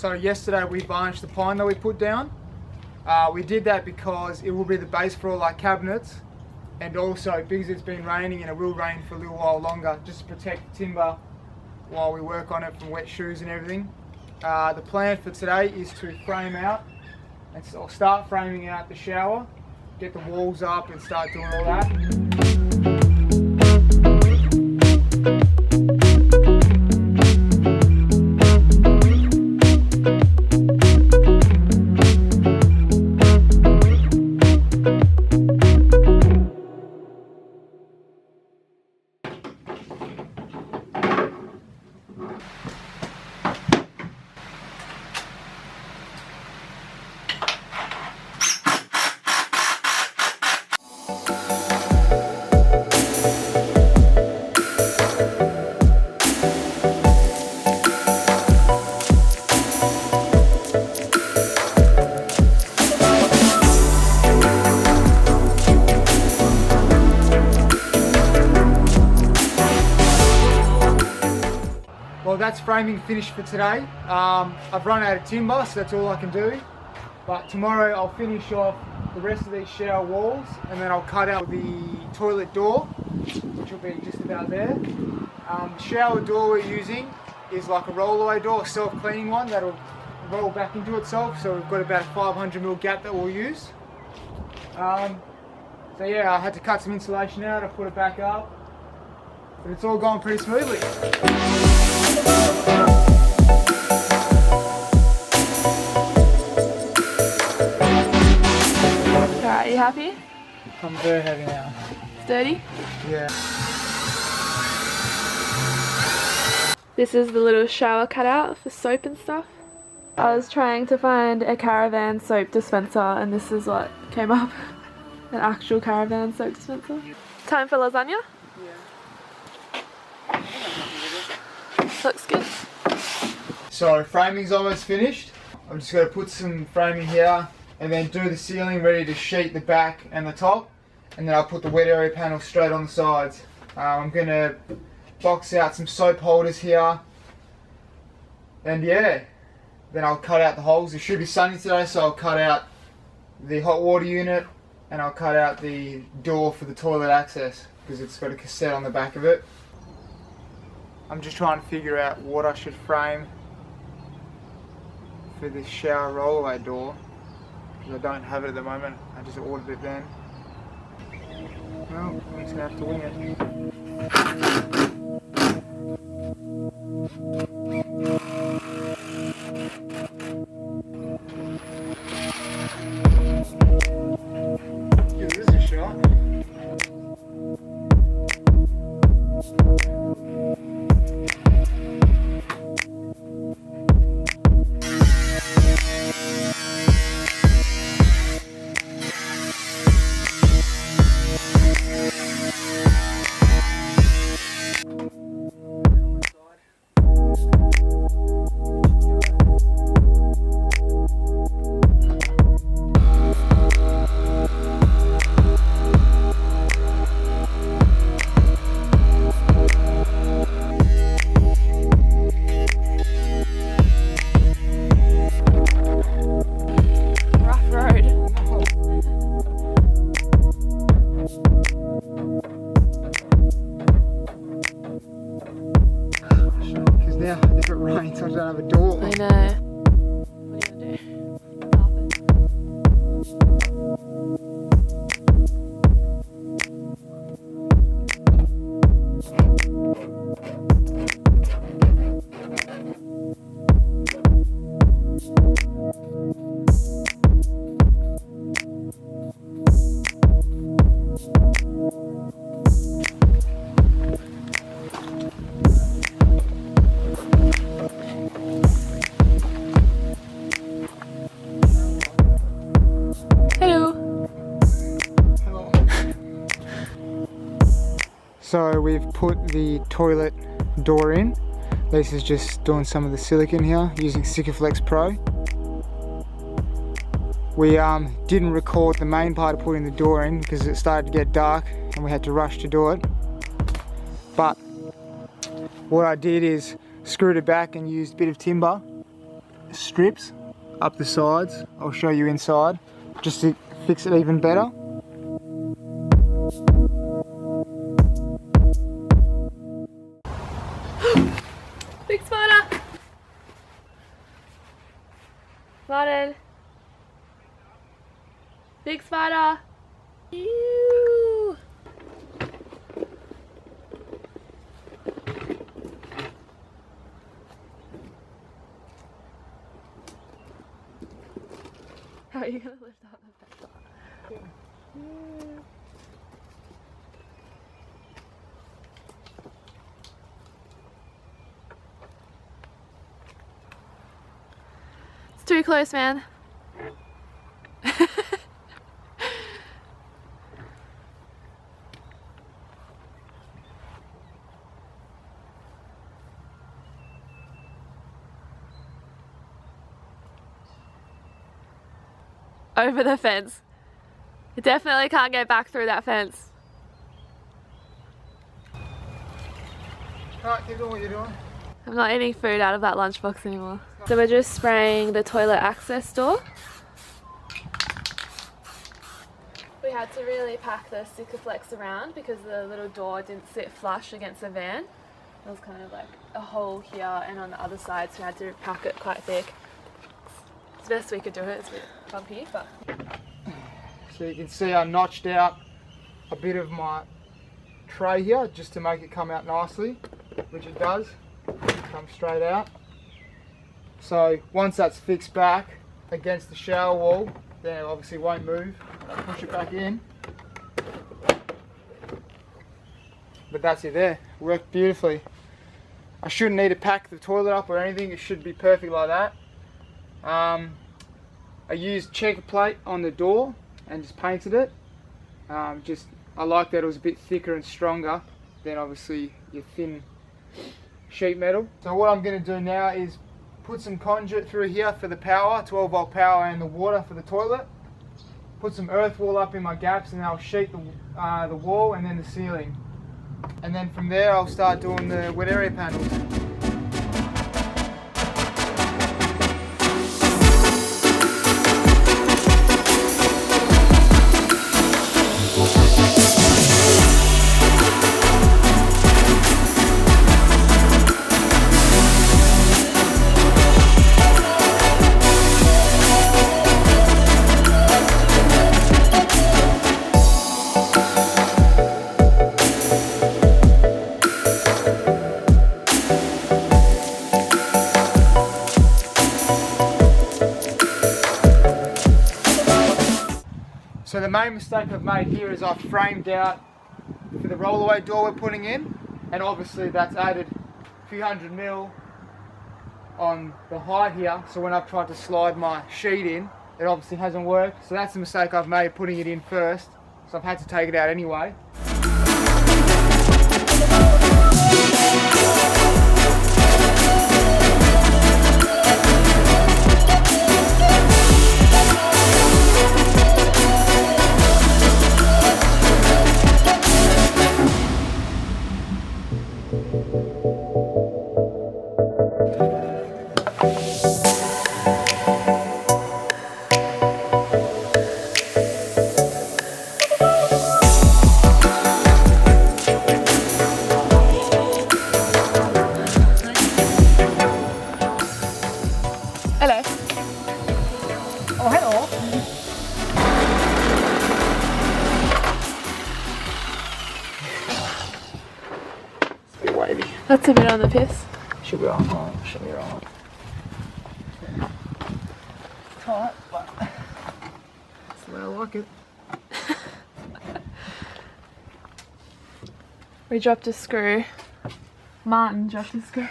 So yesterday we varnished the pine that we put down. We did that because it will be the base for all our cabinets, and also because it's been raining and it will rain for a little while longer, just to protect the timber while we work on it from wet shoes and everything. The plan for today is to frame out, and so I'll start framing out the shower, get the walls up and start doing all that. Well, that's framing finished for today. I've run out of timber, so that's all I can do. But tomorrow I'll finish off the rest of these shower walls, and then I'll cut out the toilet door, which will be just about there. The shower door we're using is like a roll-away door, a self-cleaning one that'll roll back into itself. So we've got about a 500mm gap that we'll use. So yeah, I had to cut some insulation out, I put it back up, but it's all gone pretty smoothly. Alright, you happy? I'm very happy now. Sturdy? Yeah. This is the little shower cutout for soap and stuff. I was trying to find a Caravan soap dispenser and this is what came up. An actual Caravan soap dispenser. Time for lasagna? Yeah. Looks good. So framing's almost finished. I'm just going to put some framing here and then do the ceiling ready to sheet the back and the top, and then I'll put the wet area panel straight on the sides. I'm going to box out some soap holders here, and yeah, then I'll cut out the holes. It should be sunny today, so I'll cut out the hot water unit and I'll cut out the door for the toilet access because it's got a cassette on the back of it. I'm just trying to figure out what I should frame for this shower rollaway door, because I don't have it at the moment. I just ordered it then. Well, I'm just going to have to wing it. Give this a shot. Now, if it rains, I don't have a door. I know. What are you gonna So we've put the toilet door in. This is just doing some of the silicone here using Sikaflex Pro. We didn't record the main part of putting the door in because it started to get dark and we had to rush to do it. But what I did is screwed it back and used a bit of timber strips up the sides. I'll show you inside, just to fix it even better. Big spider! Martin! Big spider! Ew. How are you gonna lift up the bed? It's too close, man. Over the fence. You definitely can't get back through that fence. Alright, keep doing what you're doing. I'm not eating food out of that lunchbox anymore. So we're just spraying the toilet access door. We had to really pack the Sikaflex around because the little door didn't sit flush against the van. There was kind of like a hole here and on the other side, so we had to pack it quite thick. It's the best we could do it. It's a bit bumpy, but... So you can see I notched out a bit of my tray here just to make it come out nicely, which it does. Come straight out. So once that's fixed back against the shower wall, then it obviously won't move. I'll push it back in. But that's it there. Worked beautifully. I shouldn't need to pack the toilet up or anything. It should be perfect like that. I used checker plate on the door and just painted it. I like that it was a bit thicker and stronger than obviously your thin sheet metal. So what I'm going to do now is put some conduit through here for the power, 12 volt power, and the water for the toilet. Put some earth wall up in my gaps, and I'll sheet the wall and then the ceiling. And then from there I'll start doing the wet area panels. So the main mistake I've made here is I've framed out for the rollaway door we're putting in, and obviously that's added a few hundred mil on the height here, so when I've tried to slide my sheet in, it obviously hasn't worked. So that's the mistake I've made, putting it in first, so I've had to take it out anyway. Hello. Oh, hello. It's a bit wavy. That's a bit on the piss. Should be on. Should be on. Tight, but that's the way I like it. We dropped a screw. Martin dropped a screw.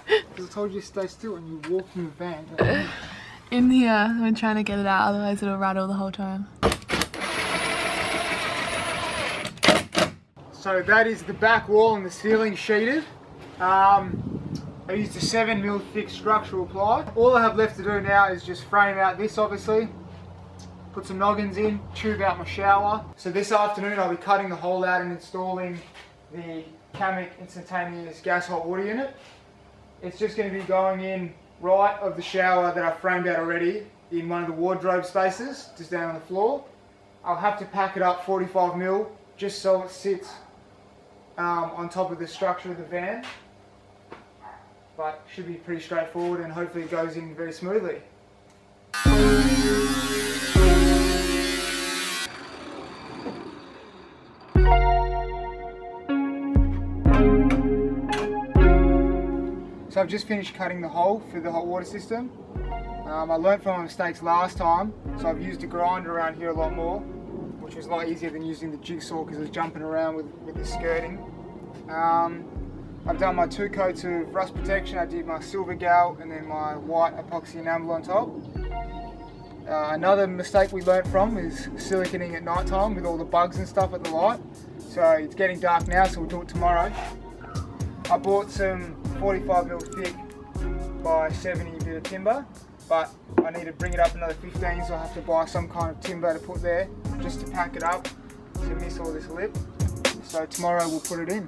I told you to stay still and you walk in the van. In here, we're trying to get it out, otherwise it'll rattle the whole time. So that is the back wall and the ceiling sheeted. I used a 7mm thick structural ply. All I have left to do now is just frame out this, obviously. Put some noggins in, tube out my shower. So this afternoon I'll be cutting the hole out and installing the Camec instantaneous gas hot water unit. It's just going to be going in right of the shower that I framed out already in one of the wardrobe spaces, just down on the floor. I'll have to pack it up 45mm just so it sits on top of the structure of the van. But should be pretty straightforward and hopefully it goes in very smoothly. So I've just finished cutting the hole for the hot water system. I learned from my mistakes last time, so I've used a grinder around here a lot more, which was a lot easier than using the jigsaw because it was jumping around with the skirting. I've done my 2 coats of rust protection. I did my silver gal and then my white epoxy enamel on top. Another mistake we learnt from is siliconing at night time with all the bugs and stuff at the light. So it's getting dark now, so we'll do it tomorrow. I bought some 45mm thick by 70 bit of timber, but I need to bring it up another 15, so I have to buy some kind of timber to put there just to pack it up to miss all this lip. So tomorrow we'll put it in.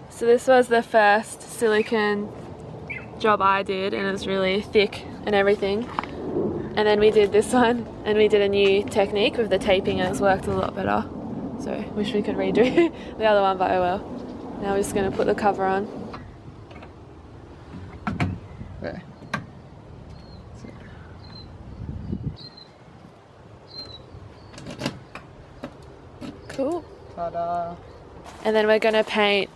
So this was the first silicone job I did, and it was really thick and everything. And then we did this one, and we did a new technique with the taping, and it's worked a lot better. So wish we could redo the other one, but oh well. Now we're just going to put the cover on. There. Cool. Ta-da! And then we're going to paint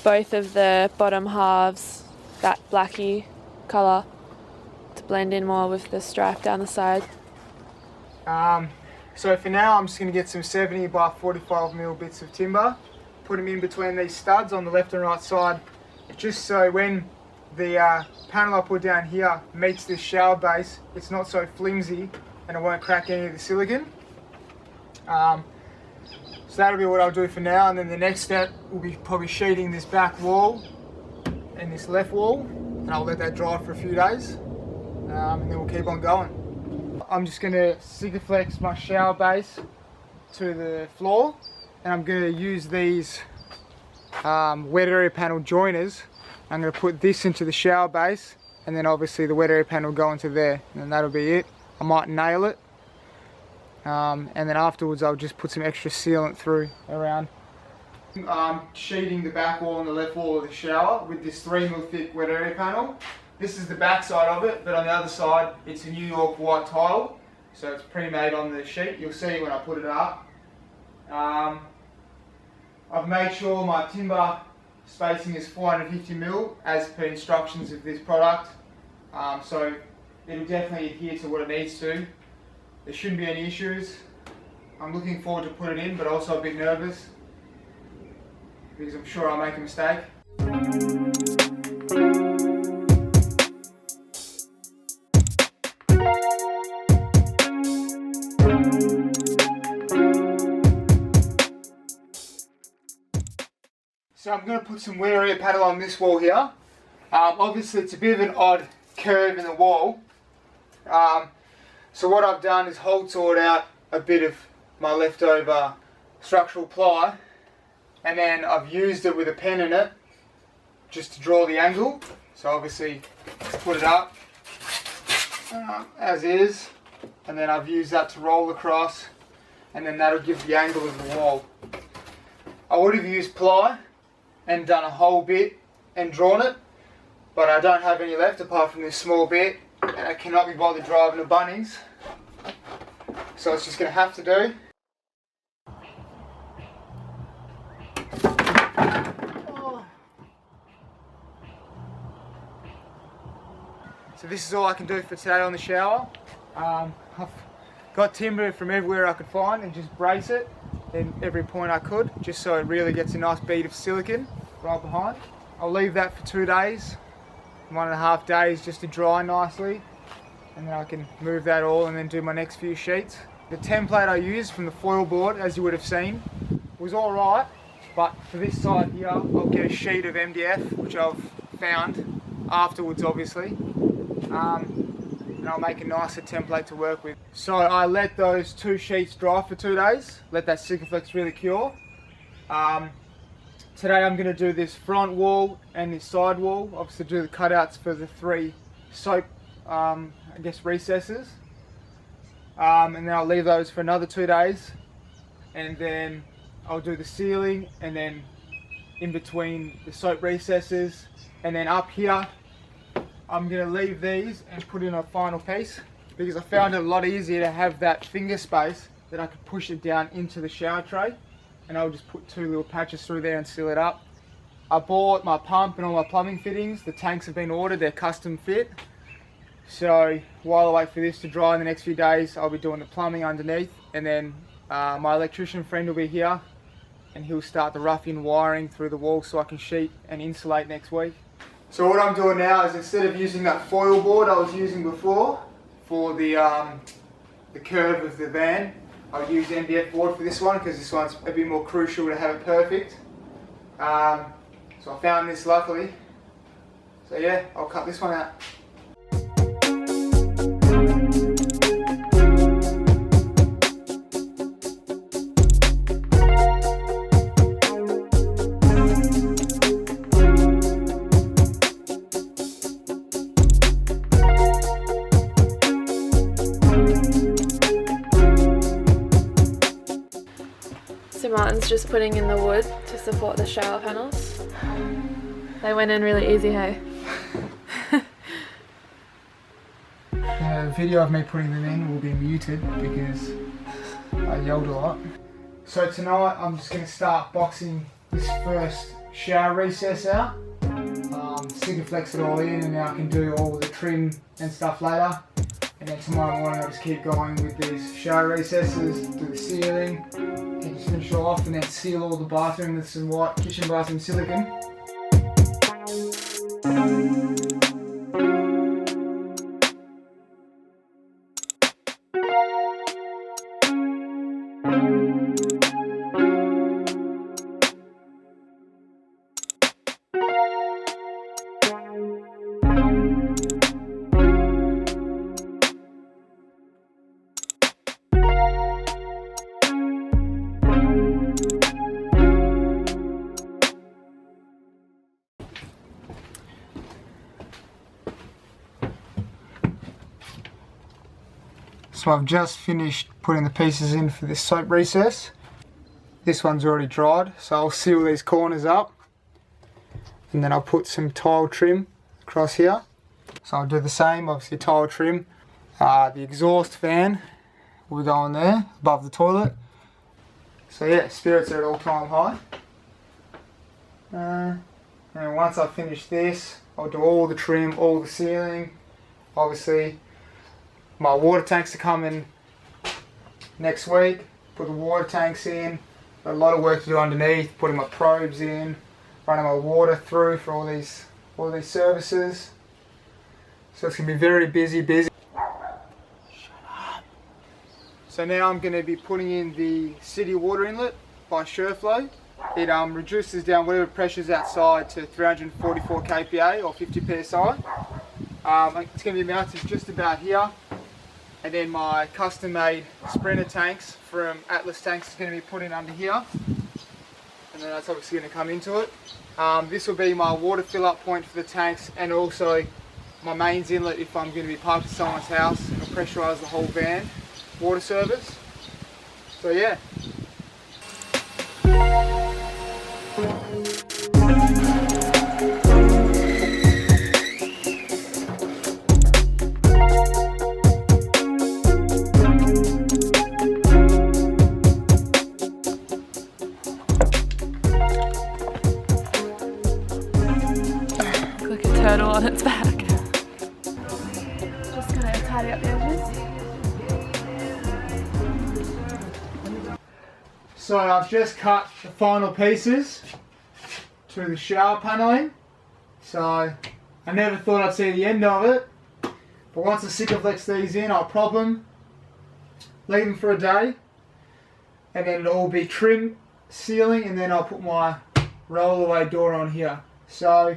both of the bottom halves that blacky colour to blend in more with the stripe down the side. So for now I'm just going to get some 70 by 45mm bits of timber, put them in between these studs on the left and right side, just so when the panel I put down here meets this shower base, it's not so flimsy and it won't crack any of the silicone. So that'll be what I'll do for now, and then the next step will be probably sheeting this back wall and this left wall, and I'll let that dry for a few days, and then we'll keep on going. I'm just going to Sikaflex my shower base to the floor, and I'm going to use these wet area panel joiners. I'm going to put this into the shower base, and then obviously the wet area panel will go into there, and then that'll be it. I might nail it. And then afterwards I'll just put some extra sealant through around. I'm sheeting the back wall and the left wall of the shower with this 3mm thick wet area panel. This is the back side of it, but on the other side it's a New York white tile, so it's pre-made on the sheet. You'll see when I put it up. I've made sure my timber spacing is 450mm as per instructions of this product, so it'll definitely adhere to what it needs to. There shouldn't be any issues. I'm looking forward to put it in, but also a bit nervous because I'm sure I'll make a mistake. So I'm going to put some wet area panel on this wall here. Obviously it's a bit of an odd curve in the wall. So what I've done is hole sawed out a bit of my leftover structural ply, and then I've used it with a pen in it just to draw the angle. So obviously put it up as is, and then I've used that to roll across, and then that'll give the angle of the wall. I would have used ply and done a whole bit and drawn it, but I don't have any left apart from this small bit, and I cannot be bothered driving to Bunnings, so it's just going to have to do. So this is all I can do for today on the shower. I've got timber from everywhere I could find and just brace it in every point I could, just so it really gets a nice bead of silicone right behind. I'll leave that for 2 days, 1.5 days just to dry nicely, and then I can move that all and then do my next few sheets. The template I used from the foil board, as you would have seen, was alright, but for this side here, I'll get a sheet of MDF, which I've found afterwards obviously, and I'll make a nicer template to work with. So I let those 2 sheets dry for 2 days, let that Sikaflex really cure. Today I'm going to do this front wall and this side wall, obviously do the cutouts for the 3 soap, I guess recesses, and then I'll leave those for another 2 days, and then I'll do the ceiling, and then in between the soap recesses, and then up here I'm going to leave these and put in a final piece, because I found it a lot easier to have that finger space that I could push it down into the shower tray, and I'll just put 2 little patches through there and seal it up. I bought my pump and all my plumbing fittings. The tanks have been ordered, they're custom fit. So while I wait for this to dry in the next few days, I'll be doing the plumbing underneath, and then my electrician friend will be here and he'll start the rough-in wiring through the wall so I can sheet and insulate next week. So what I'm doing now is, instead of using that foil board I was using before for the curve of the van, I'll use MDF board for this one, because this one's a bit more crucial to have it perfect. So I found this luckily. So yeah, I'll cut this one out. So Martin's just putting in the wood to support the shower panels. They went in really easy, hey? The video of me putting them in will be muted because I yelled a lot. So tonight I'm just going to start boxing this first shower recess out. Sikaflex it all in, and then I can do all the trim and stuff later. And then tomorrow morning I'll just keep going with these shower recesses, do the ceiling, and just finish it off, and then seal all the bathroom with some white kitchen bathroom silicone. So I've just finished putting the pieces in for this soap recess. This one's already dried, so I'll seal these corners up, and then I'll put some tile trim across here. So I'll do the same, obviously tile trim. The exhaust fan will go on there above the toilet. So yeah, spirits are at all-time high. And once I finish this, I'll do all the trim, all the ceiling. Obviously my water tanks are coming next week. Put the water tanks in. Got a lot of work to do underneath, putting my probes in, running my water through for all these services. So it's gonna be very busy. Shut up. So now I'm gonna be putting in the city water inlet by Sherflow. It reduces down whatever pressure's outside to 344 kPa or 50 psi. It's going to be mounted just about here, and then my custom made Sprinter tanks from Atlas Tanks is going to be put in under here, and then that's obviously going to come into it. This will be my water fill up point for the tanks, and also my mains inlet if I'm going to be parked at someone's house and pressurise the whole van water service. So yeah. Like a turtle on its back. Just gonna tidy up the edges. So I've just cut the final pieces to the shower paneling. So I never thought I'd see the end of it. But once I Sikaflex these in, I'll prop them, leave them for a day, and then it'll all be trim, ceiling, and then I'll put my roll-away door on here. So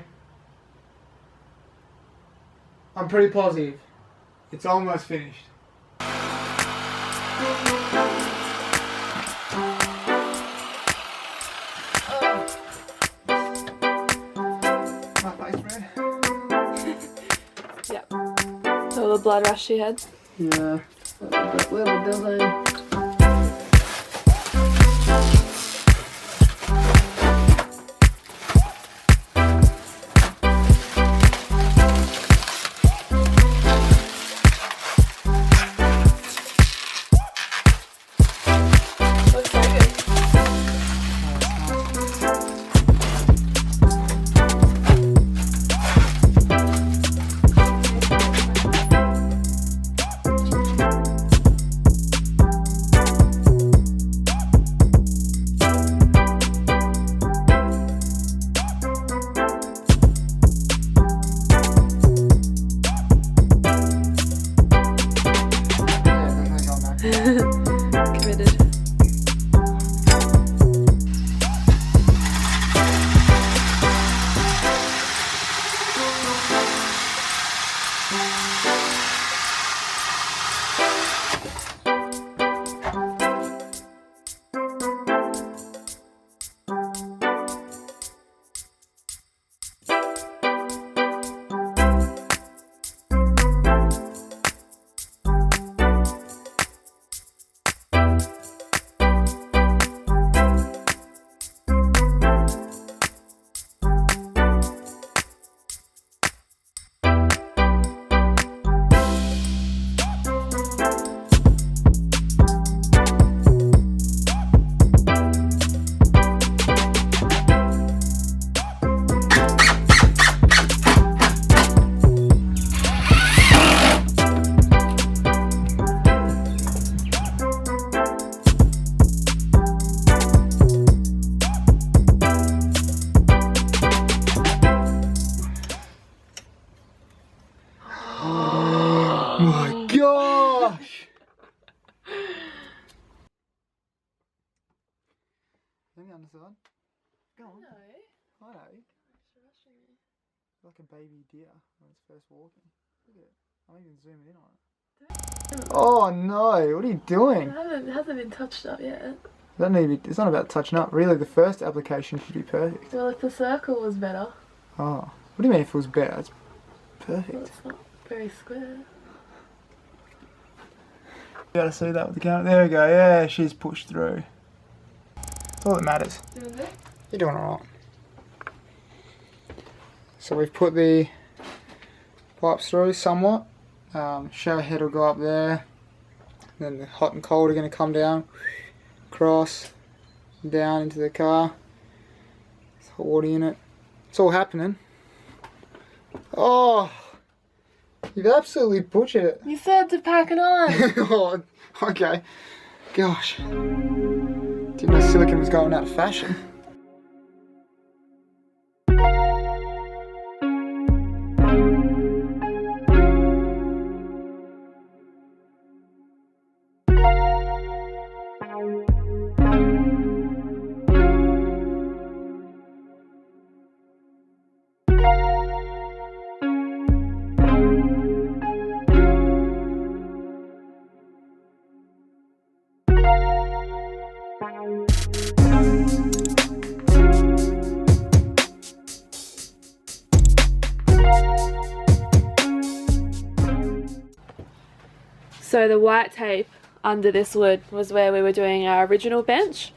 I'm pretty positive it's almost finished. My face red. Yep. So the blood rush you had. Yeah. Little building. Looks so good. Committed. My gosh! Let me understand. Go on. I know. Like a baby deer when it's first walking. Look at it. I'm even zooming in on it. Oh no! What are you doing? It hasn't been touched up yet. That need to be, it's not about touching up. Really, the first application should be perfect. Well, if the circle was better, Oh, what do you mean if it was better? It's well, perfect. it's not very square. You gotta see that with the camera. There we go. Yeah, she's pushed through. That's all that matters. You're doing alright. So we've put the pipes through somewhat. Shower head will go up there. Then the hot and cold are going to come down, across, down into the car. There's hot water unit. It's all happening. Oh, you've absolutely butchered it. You said to pack it on. Oh, okay. Gosh. Didn't know silicone was going out of fashion. So the white tape under this wood was where we were doing our original bench,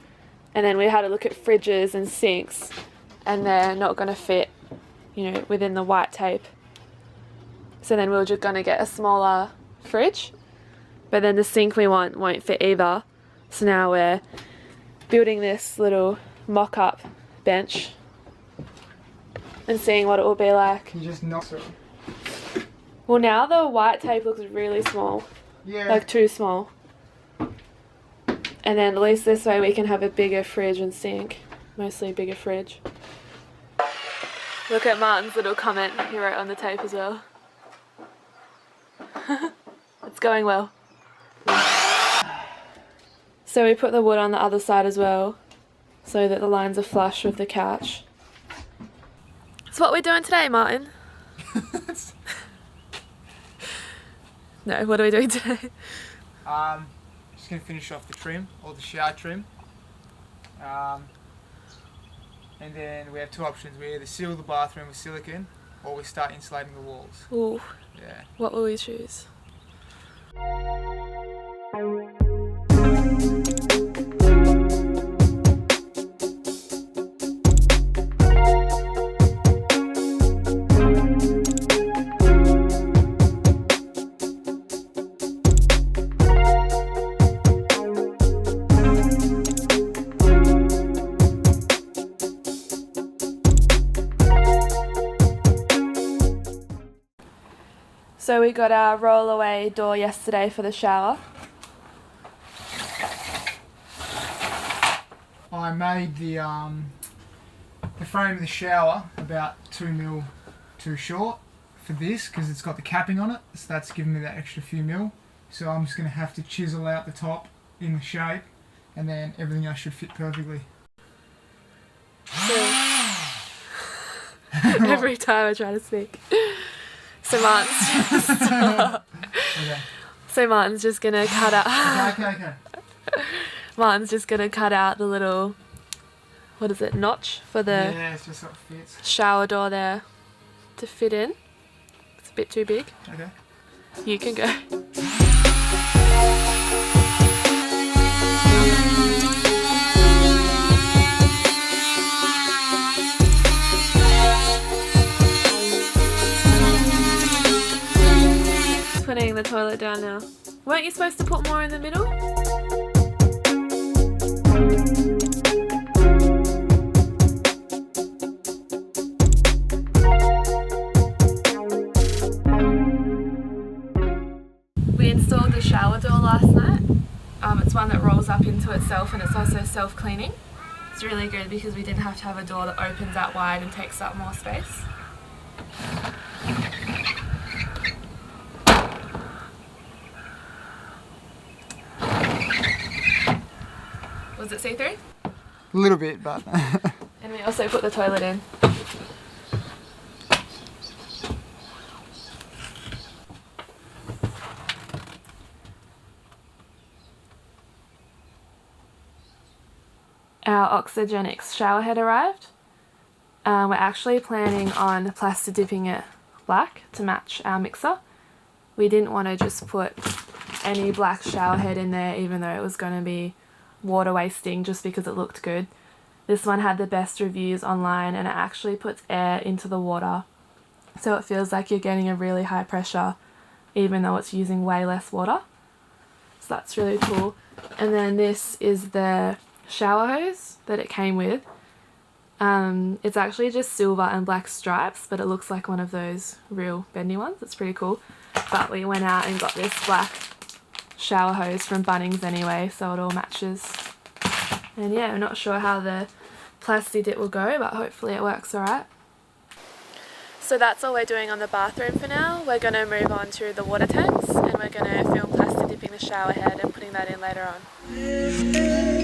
and then we had a look at fridges and sinks, and they're not going to fit, you know, within the white tape. So then we were just going to get a smaller fridge, but then the sink we want won't fit either. So now we're building this little mock-up bench and seeing what it will be like. Can you just knock through? Well, now the white tape looks really small. Yeah. Like too small. And then at least this way we can have a bigger fridge and sink. Mostly bigger fridge. Look at Martin's little comment he wrote on the tape as well. It's going well. So we put the wood on the other side as well. so that the lines are flush with the couch. So what are we doing today, Martin? No, what are we doing today? Just gonna finish off the trim, or the shower trim. And then we have two options. We either seal the bathroom with silicone, or we start insulating the walls. Ooh, Yeah. what will we choose? So we got our roll-away door yesterday for the shower. I made the frame of the shower about 2mm too short for this because it's got the capping on it, so that's giving me that extra few mil. So I'm just going to have to chisel out the top in the shape, and then everything else should fit perfectly. So every time I try to speak. So Martin's just gonna cut out. Okay. Martin's just gonna cut out the little, what is it, notch for the Yeah, it's just so it fits. shower door there to fit in. It's a bit too big. Okay. You can go. Putting the toilet down now. Weren't you supposed to put more in the middle? We installed the shower door last night. It's one that rolls up into itself, and it's also self-cleaning. It's really good because we didn't have to have a door that opens out wide and takes up more space. Was it see-through? A little bit, but... And we also put the toilet in. Our Oxygenics shower head arrived. We're actually planning on plaster dipping it black to match our mixer. We didn't want to just put any black shower head in there even though it was going to be water wasting just because it looked good. This one had the best reviews online, and it actually puts air into the water, so it feels like you're getting a really high pressure even though it's using way less water. So that's really cool. And then this is the shower hose that it came with. It's actually just silver and black stripes, but it looks like one of those real bendy ones. It's pretty cool. But we went out and got this black shower hose from Bunnings anyway, so it all matches. And yeah, I'm not sure how the plasti dip will go, but hopefully it works alright. So that's all we're doing on the bathroom for now. We're going to move on to the water tanks, and we're going to film plasti dipping the shower head and putting that in later on.